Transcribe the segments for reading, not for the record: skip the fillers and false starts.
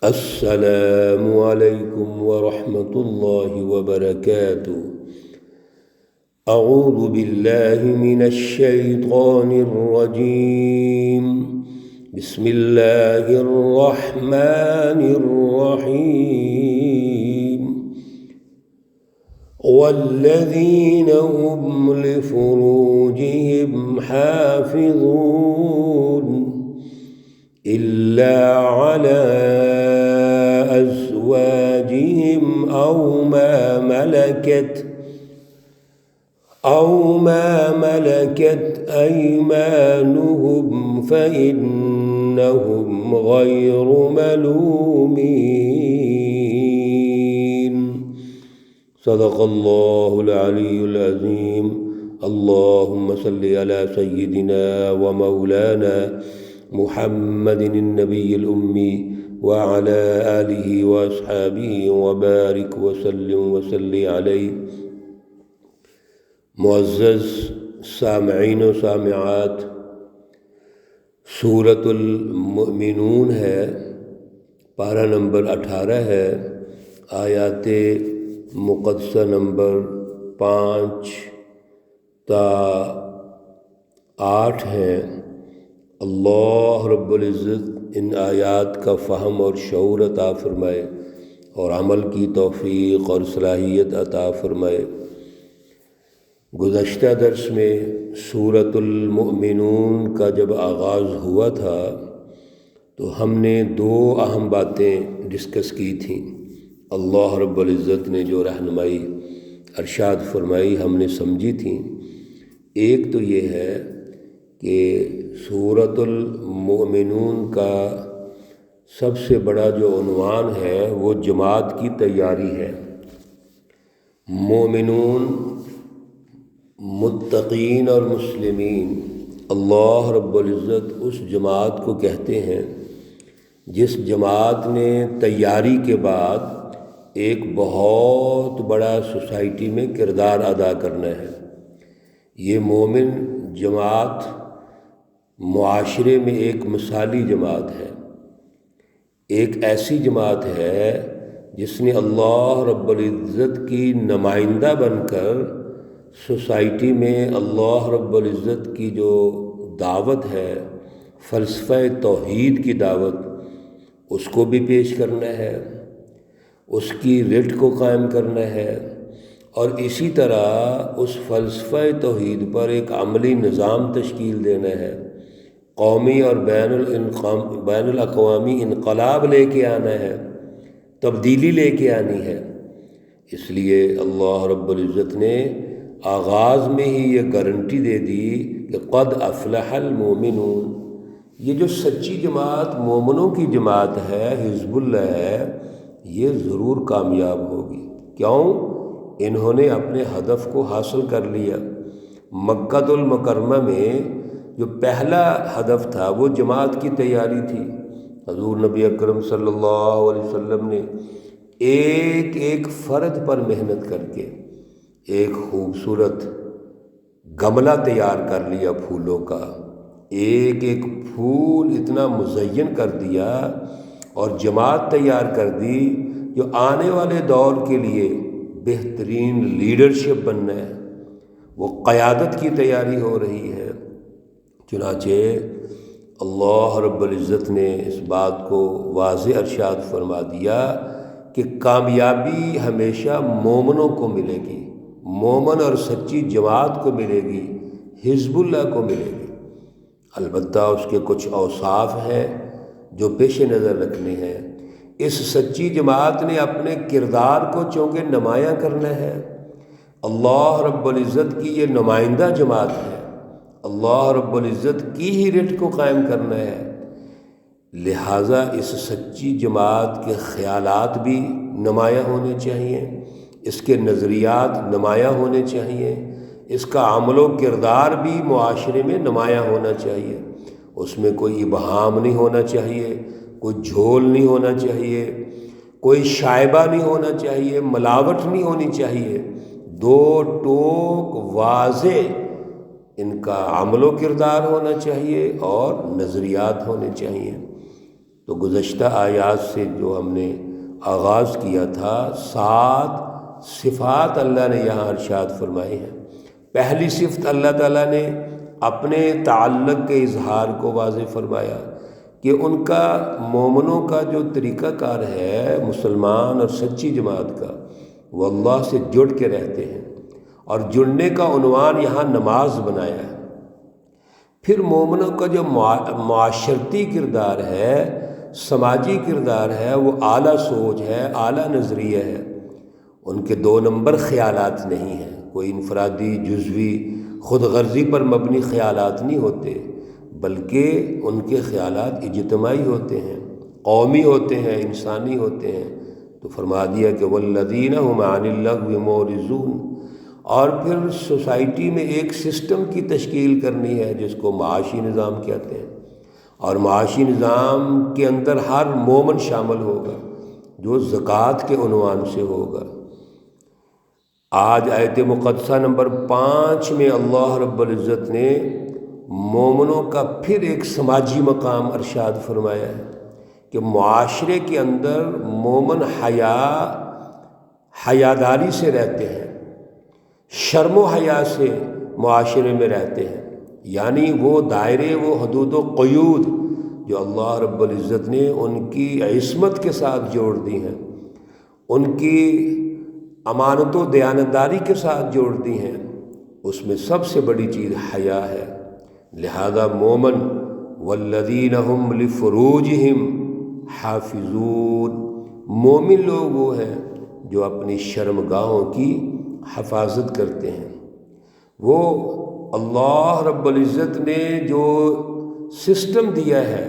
السلام علیکم ورحمۃ اللہ وبرکاتہ۔ اعوذ باللہ من الشیطان الرجیم، بسم اللہ الرحمن الرحیم۔ والذین هم لفروجهم حافظون إلا على أزواجهم أو ما ملكت أيمانهم فإنهم غير ملومين۔ صدق الله العلي العظيم۔ اللهم صل على سيدنا ومولانا محمد النبی الأمی وعلى آلہ واصحابہ وبارک وسلم وصلی علیہ۔ معزز سامعین و سامعات، سورۃ المؤمنون ہے، پارہ نمبر 18 ہے، آیات مقدسہ نمبر 5 تا 8 ہیں۔ اللہ رب العزت ان آیات کا فہم اور شعور عطا فرمائے اور عمل کی توفیق اور صلاحیت عطا فرمائے۔ گزشتہ درس میں سورۃ المؤمنون کا جب آغاز ہوا تھا تو ہم نے 2 اہم باتیں ڈسکس کی تھیں۔ اللہ رب العزت نے جو رہنمائی ارشاد فرمائی ہم نے سمجھی تھیں۔ ایک تو یہ ہے کہ سورۃ المؤمنون کا سب سے بڑا جو عنوان ہے وہ جماعت کی تیاری ہے۔ مومنون، متقین اور مسلمین، اللہ رب العزت اس جماعت کو کہتے ہیں جس جماعت نے تیاری کے بعد ایک بہت بڑا سوسائٹی میں کردار ادا کرنا ہے۔ یہ مومن جماعت معاشرے میں ایک مثالی جماعت ہے، ایک ایسی جماعت ہے جس نے اللہ رب العزت کی نمائندہ بن کر سوسائٹی میں اللہ رب العزت کی جو دعوت ہے، فلسفہ توحید کی دعوت، اس کو بھی پیش کرنا ہے، اس کی رٹ کو قائم کرنا ہے، اور اسی طرح اس فلسفہ توحید پر ایک عملی نظام تشکیل دینا ہے، قومی اور بین الاقوامی انقلاب لے کے آنا ہے، تبدیلی لے کے آنی ہے۔ اس لیے اللہ رب العزت نے آغاز میں ہی یہ گارنٹی دے دی کہ قد افلح المؤمنون، یہ جو سچی جماعت مومنوں کی جماعت ہے، حزب اللہ ہے، یہ ضرور کامیاب ہوگی۔ کیوں؟ انہوں نے اپنے ہدف کو حاصل کر لیا۔ مکہ المکرمہ میں جو پہلا ہدف تھا وہ جماعت کی تیاری تھی۔ حضور نبی اکرم صلی اللہ علیہ وسلم نے ایک ایک فرد پر محنت کر کے ایک خوبصورت گملہ تیار کر لیا پھولوں کا، ایک ایک پھول اتنا مزین کر دیا اور جماعت تیار کر دی جو آنے والے دور کے لیے بہترین لیڈرشپ بننا ہے، وہ قیادت کی تیاری ہو رہی ہے۔ چنانچہ اللہ رب العزت نے اس بات کو واضح ارشاد فرما دیا کہ کامیابی ہمیشہ مومنوں کو ملے گی، مومن اور سچی جماعت کو ملے گی، حزب اللہ کو ملے گی۔ البتہ اس کے کچھ اوصاف ہیں جو پیش نظر رکھنے ہیں۔ اس سچی جماعت نے اپنے کردار کو چونکہ نمایاں کرنا ہے، اللہ رب العزت کی یہ نمائندہ جماعت ہے، اللہ رب العزت کی ہی رٹ کو قائم کرنا ہے، لہٰذا اس سچی جماعت کے خیالات بھی نمایاں ہونے چاہیے، اس کے نظریات نمایاں ہونے چاہیے، اس کا عمل و کردار بھی معاشرے میں نمایاں ہونا چاہیے۔ اس میں کوئی ابہام نہیں ہونا چاہیے، کوئی جھول نہیں ہونا چاہیے، کوئی شائبہ نہیں ہونا چاہیے، ملاوٹ نہیں ہونی چاہیے، دو ٹوک واضح ان کا عمل و کردار ہونا چاہیے اور نظریات ہونے چاہیے۔ تو گزشتہ آیات سے جو ہم نے آغاز کیا تھا، 7 صفات اللہ نے یہاں ارشاد فرمائی ہیں۔ پہلی صفت اللہ تعالیٰ نے اپنے تعلق کے اظہار کو واضح فرمایا کہ ان کا مومنوں کا جو طریقہ کار ہے، مسلمان اور سچی جماعت کا، وہ اللہ سے جڑ کے رہتے ہیں، اور جڑنے کا عنوان یہاں نماز بنایا ہے۔ پھر مومنوں کا جو معاشرتی کردار ہے، سماجی کردار ہے، وہ اعلیٰ سوچ ہے، اعلیٰ نظریہ ہے۔ ان کے 2 نمبر خیالات نہیں ہیں، کوئی انفرادی جزوی خود غرضی پر مبنی خیالات نہیں ہوتے، بلکہ ان کے خیالات اجتماعی ہوتے ہیں، قومی ہوتے ہیں، انسانی ہوتے ہیں۔ تو فرما دیا کہ والذین هم عن اللغو معرضون، اور پھر سوسائٹی میں ایک سسٹم کی تشکیل کرنی ہے جس کو معاشی نظام کہتے ہیں، اور معاشی نظام کے اندر ہر مومن شامل ہوگا جو زکوٰۃ کے عنوان سے ہوگا۔ آج آیت مقدسہ نمبر 5 میں اللہ رب العزت نے مومنوں کا پھر ایک سماجی مقام ارشاد فرمایا ہے کہ معاشرے کے اندر مومن حیاداری سے رہتے ہیں، شرم و حیا سے معاشرے میں رہتے ہیں، یعنی وہ دائرے، وہ حدود و قیود جو اللہ رب العزت نے ان کی عصمت کے ساتھ جوڑ دی ہیں، ان کی امانت و دیانتداری کے ساتھ جوڑ دی ہیں، اس میں سب سے بڑی چیز حیا ہے۔ لہذا مومن والذین هم لفروجہم حافظون، مومن لوگ وہ ہیں جو اپنی شرمگاہوں کی حفاظت کرتے ہیں۔ وہ اللہ رب العزت نے جو سسٹم دیا ہے،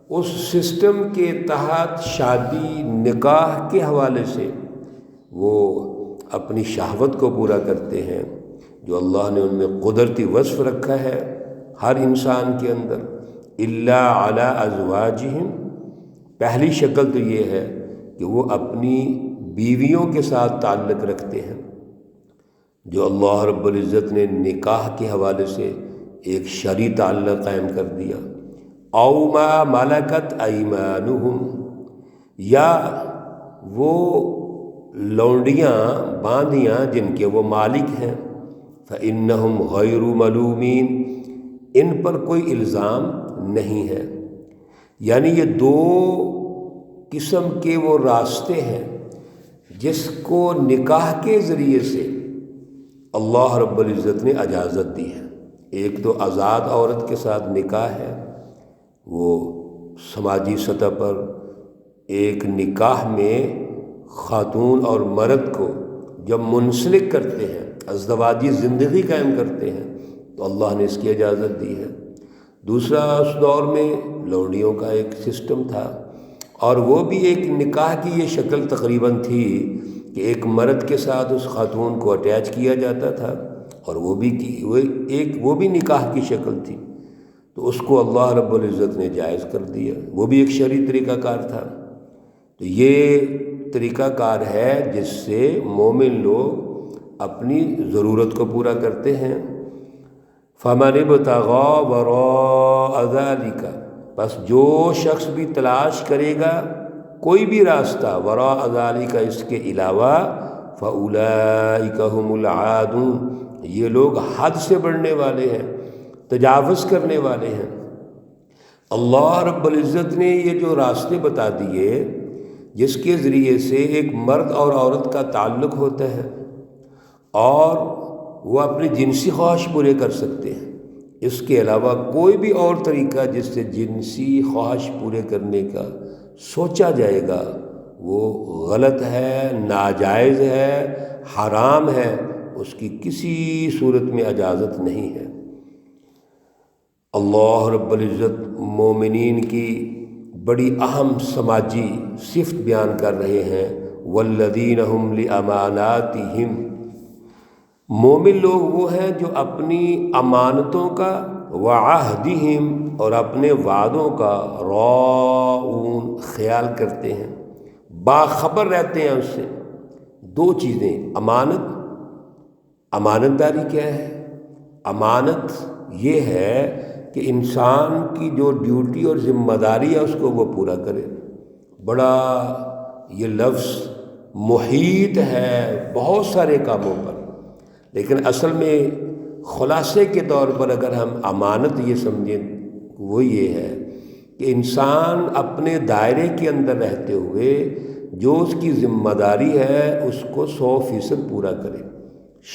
اس سسٹم کے تحت شادی نکاح کے حوالے سے وہ اپنی شہوت کو پورا کرتے ہیں، جو اللہ نے ان میں قدرتی وصف رکھا ہے ہر انسان کے اندر۔ الا علی ازواجہم، پہلی شکل تو یہ ہے کہ وہ اپنی بیویوں کے ساتھ تعلق رکھتے ہیں، جو اللہ رب العزت نے نکاح کے حوالے سے ایک شرعی تعلق قائم کر دیا۔ او ما ملکت ایمانہم، یا وہ لونڈیاں، باندیاں جن کے وہ مالک ہیں، فإنہم غیر ملومین، ان پر کوئی الزام نہیں ہے۔ یعنی یہ 2 قسم کے وہ راستے ہیں جس کو نکاح کے ذریعے سے اللہ رب العزت نے اجازت دی ہے۔ ایک تو آزاد عورت کے ساتھ نکاح ہے، وہ سماجی سطح پر ایک نکاح میں خاتون اور مرد کو جب منسلک کرتے ہیں، ازدواجی زندگی قائم کرتے ہیں، تو اللہ نے اس کی اجازت دی ہے۔ دوسرا، اس دور میں لونڈیوں کا ایک سسٹم تھا، اور وہ بھی ایک نکاح کی یہ شکل تقریباً تھی کہ ایک مرد کے ساتھ اس خاتون کو اٹیچ کیا جاتا تھا، اور وہ بھی نکاح کی شکل تھی، تو اس کو اللہ رب العزت نے جائز کر دیا، وہ بھی ایک شرعی طریقہ کار تھا۔ تو یہ طریقہ کار ہے جس سے مومن لوگ اپنی ضرورت کو پورا کرتے ہیں۔ فَمَنِ ابْتَغَىٰ وَرَاءَ ذَلِكَ، بس جو شخص بھی تلاش کرے گا کوئی بھی راستہ وراء ذَلِكَ، اس کے علاوہ، فَأُولَٰئِكَ هُمُ الْعَادُونَ، یہ لوگ حد سے بڑھنے والے ہیں، تجاوز کرنے والے ہیں۔ اللہ رب العزت نے یہ جو راستے بتا دیے جس کے ذریعے سے ایک مرد اور عورت کا تعلق ہوتا ہے اور وہ اپنی جنسی خواہش پورے کر سکتے ہیں، اس کے علاوہ کوئی بھی اور طریقہ جس سے جنسی خواہش پورے کرنے کا سوچا جائے گا وہ غلط ہے، ناجائز ہے، حرام ہے، اس کی کسی صورت میں اجازت نہیں ہے۔ اللہ رب العزت مومنین کی بڑی اہم سماجی صفت بیان کر رہے ہیں، والذین هم لاماناتہم، مومن لوگ وہ ہیں جو اپنی امانتوں کا، وعہدہم، اور اپنے وعدوں کا، راعون، خیال کرتے ہیں، باخبر رہتے ہیں اس سے۔ 2 چیزیں، امانت داری کیا ہے؟ امانت یہ ہے کہ انسان کی جو ڈیوٹی اور ذمہ داری ہے اس کو وہ پورا کرے۔ بڑا یہ لفظ محیط ہے بہت سارے کاموں پر، لیکن اصل میں خلاصے کے طور پر اگر ہم امانت یہ سمجھیں وہ یہ ہے کہ انسان اپنے دائرے کے اندر رہتے ہوئے جو اس کی ذمہ داری ہے اس کو 100% پورا کرے،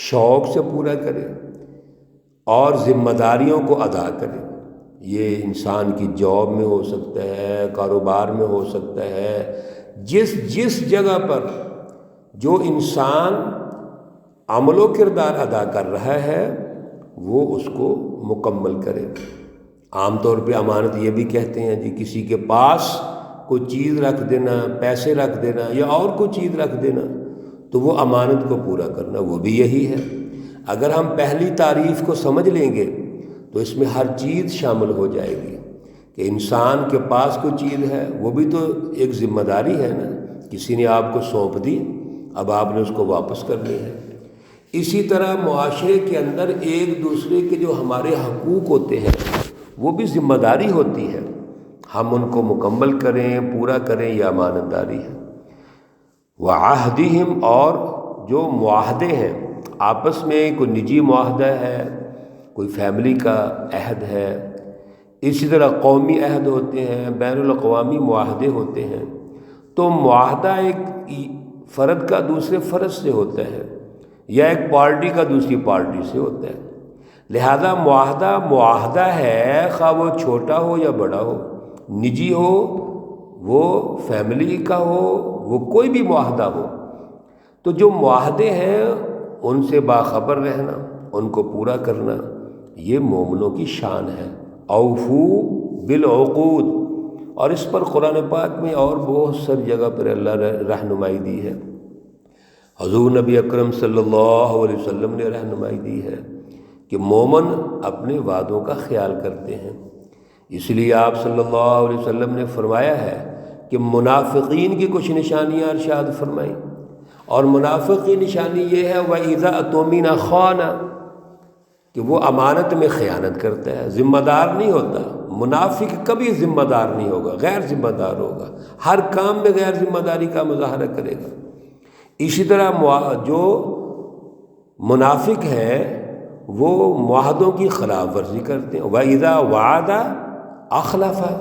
شوق سے پورا کرے اور ذمہ داریوں کو ادا کرے۔ یہ انسان کی جاب میں ہو سکتا ہے، کاروبار میں ہو سکتا ہے، جس جگہ پر جو انسان عمل و کردار ادا کر رہا ہے وہ اس کو مکمل کرے۔ عام طور پہ امانت یہ بھی کہتے ہیں جی کسی کے پاس کوئی چیز رکھ دینا، پیسے رکھ دینا یا اور کوئی چیز رکھ دینا تو وہ امانت کو پورا کرنا، وہ بھی یہی ہے۔ اگر ہم پہلی تعریف کو سمجھ لیں گے تو اس میں ہر چیز شامل ہو جائے گی کہ انسان کے پاس کوئی چیز ہے وہ بھی تو ایک ذمہ داری ہے نا، کسی نے آپ کو سونپ دی، اب آپ نے اس کو واپس کرنی ہے۔ اسی طرح معاشرے کے اندر ایک دوسرے کے جو ہمارے حقوق ہوتے ہیں وہ بھی ذمہ داری ہوتی ہے، ہم ان کو مکمل کریں، پورا کریں، یہ امانت داری ہے۔ وعہدہم، اور جو معاہدے ہیں آپس میں، کوئی نجی معاہدہ ہے، کوئی فیملی کا عہد ہے، اسی طرح قومی عہد ہوتے ہیں، بین الاقوامی معاہدے ہوتے ہیں۔ تو معاہدہ ایک فرد کا دوسرے فرد سے ہوتا ہے یا ایک پارٹی کا دوسری پارٹی سے ہوتا ہے، لہذا معاہدہ ہے، خواہ وہ چھوٹا ہو یا بڑا ہو، نجی ہو، وہ فیملی کا ہو، وہ کوئی بھی معاہدہ ہو۔ تو جو معاہدے ہیں ان سے باخبر رہنا، ان کو پورا کرنا، یہ مومنوں کی شان ہے۔ اوفو بالعقود، اور اس پر قرآن پاک میں اور بہت ساری جگہ پر اللہ نے رہنمائی دی ہے، حضور نبی اکرم صلی اللہ علیہ وسلم نے رہنمائی دی ہے کہ مومن اپنے وعدوں کا خیال کرتے ہیں۔ اس لیے آپ صلی اللہ علیہ وسلم نے فرمایا ہے کہ منافقین کی کچھ نشانیاں ارشاد فرمائیں، اور منافق کی نشانی یہ ہے وَإِذَا اؤْتُمِنَ خَانَ، کہ وہ امانت میں خیانت کرتا ہے، ذمہ دار نہیں ہوتا۔ منافق کبھی ذمہ دار نہیں ہوگا، غیر ذمہ دار ہوگا، ہر کام میں غیر ذمہ داری کا مظاہرہ کرے گا۔ اسی طرح جو منافق ہیں وہ معاہدوں کی خلاف ورزی کرتے ہیں، وَإِذَا وَعَدَ أَخْلَفَ،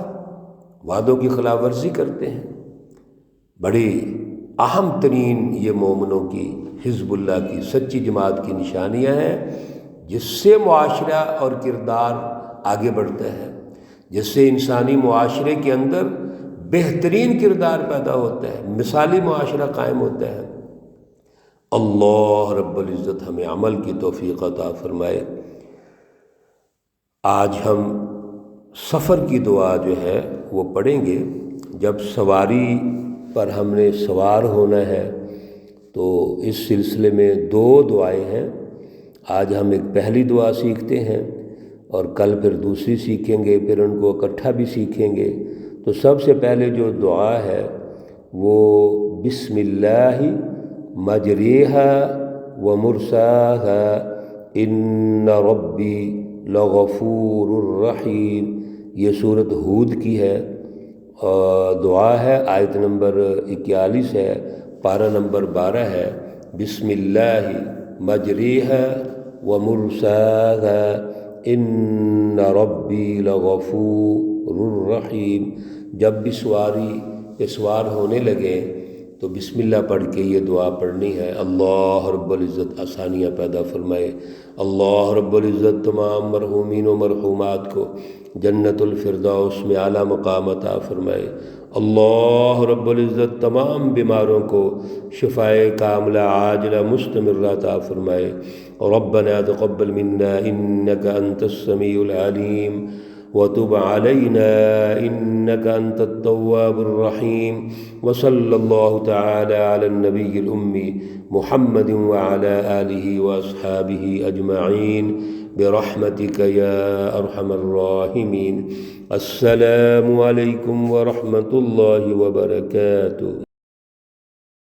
وعدوں کی خلاف ورزی کرتے ہیں۔ بڑی اہم ترین یہ مومنوں کی، حزب اللہ کی، سچی جماعت کی نشانیاں ہیں، جس سے معاشرہ اور کردار آگے بڑھتا ہے، جس سے انسانی معاشرے کے اندر بہترین کردار پیدا ہوتا ہے، مثالی معاشرہ قائم ہوتا ہے۔ اللہ رب العزت ہمیں عمل کی توفیق عطا فرمائے۔ آج ہم سفر کی دعا جو ہے وہ پڑھیں گے۔ جب سواری پر ہم نے سوار ہونا ہے تو اس سلسلے میں 2 دعائیں ہیں۔ آج ہم ایک پہلی دعا سیکھتے ہیں اور کل پھر دوسری سیکھیں گے، پھر ان کو اکٹھا بھی سیکھیں گے۔ تو سب سے پہلے جو دعا ہے وہ بسم اللہ مجریہا ومرساہا ان ربی لغفور الرحیم، یہ سورۃ ہود کی ہے، دعا ہے، آیت نمبر 41 ہے، پارہ نمبر 12 ہے۔ بسم اللہ مجریہا ومرساہا ان ربی لغفور الرحیم۔ جب بھی سواری پہ سوار ہونے لگے تو بسم اللہ پڑھ کے یہ دعا پڑھنی ہے۔ اللہ رب العزت آسانیاں پیدا فرمائے۔ اللہ رب العزت تمام مرحومین و مرحومات کو جنت الفردوس میں اعلیٰ مقام عطا فرمائے۔ اللہ رب العزت تمام بیماروں کو شفائے کاملہ عاجلہ مستمرہ عطا فرمائے۔ ربنا تقبل منا انک انت السمیع العلیم وتب علینا انک انت التواب الرحیم، وصلی اللہ تعالی علی النبی الامی محمد وعلی آلہ واصحابہ اجمعین برحمتک یا ارحم الراحمین۔ السلام علیکم ورحمۃ اللہ وبرکاتہ۔